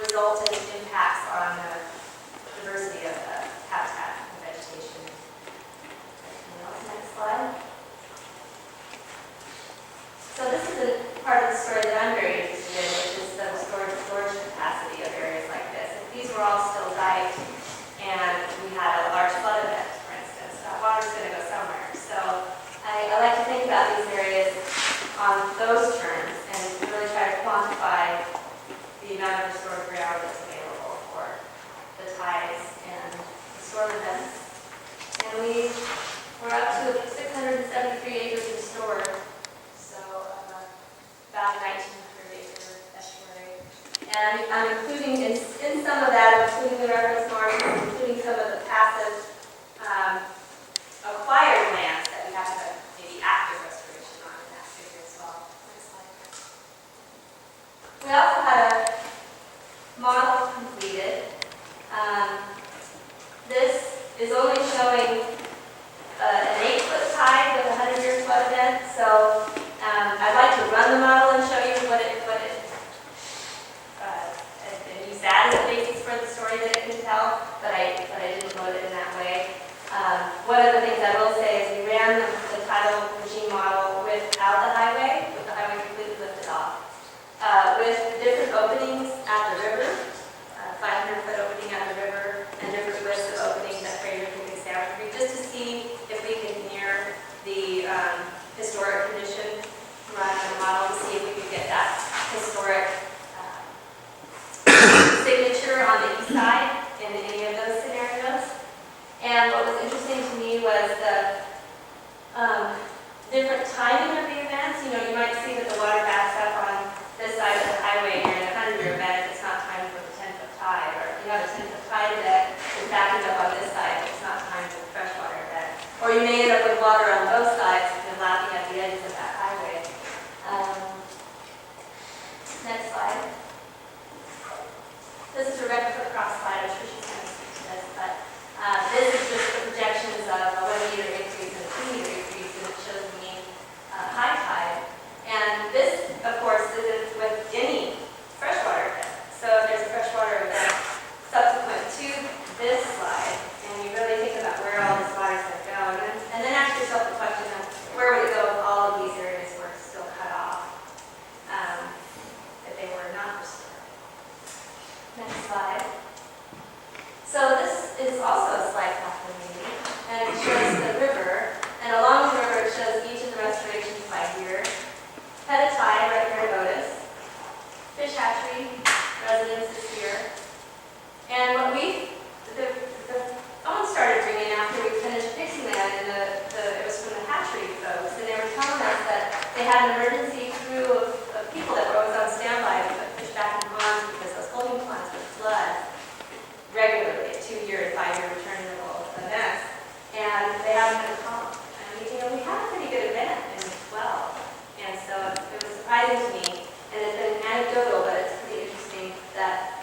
resultant impacts on the diversity of the habitat and vegetation. Next slide. So this is a part of the story that I'm very interested in, which is the storage capacity of areas like this. If these were all still diked and we had a large flood event, for instance, that water's going to go somewhere. So I like to think about these areas on those terms and really try to quantify the amount of restored ground that's available for the tides and the storm events. And we're up to 673 acres restored, so about 1,900 acre estuary. And I'm including in some of that, I'm including the reference margins, including some of the passive acquired lands that we have to maybe active restoration on in that figure as well. Next slide. We also had a model completed. This is only showing an 8-foot tide with a 100-year flood event. So I'd like to run the model and show you what it and use that as a basis for the story that it can tell, but I didn't load it in that way. One of the things I will say is we ran the tidal regime model without the highway, with the highway completely lifted off, with different openings at the river, 500-foot opening at the river, and different widths of openings at Fraser Creek and Stavern Creek, just to see if we could mirror the historic condition run on the model, to see if we could get that historic signature on the east side in any of those scenarios. And what was interesting to me was the different timing of the events. You know, you might see that the water backs up on this side of the highway during a 100-year event. It's not time for the 10-foot tide. Or if you have a 10-foot tide that is backing up on this side, it's not time for the freshwater event. Or you may end up with water on both sides and lapping at the edges of that highway. Next slide. This is Rebecca Footcroft's slide. I'm sure she's going to speak to this, but this is just the projections of a 1-meter increase and a 2-meter increase, and it shows the mean high tide. And this, of course, isn't with any freshwater event. So if there's a freshwater event subsequent to this slide, and you really think about where all this water is going to go, and then ask yourself the question of where would it go if all of these areas were still cut off, if they were not restored. Next slide. So this is also a slide platform meeting, and it shows the river, and along the river it shows each of the restorations by year. Head of tide right here in Otis. Fish hatchery residences here. And what the phone started ringing after we finished fixing that, and it was from the hatchery folks, and they were telling us that they had an emergency crew of people that were always on standby to put fish back in ponds because those holding ponds would flood regularly at 2-year and 5-year return interval events, and they haven't been called. And we had a pretty good event in 12, and so it was surprising to me, and it's been anecdotal, but it's pretty interesting that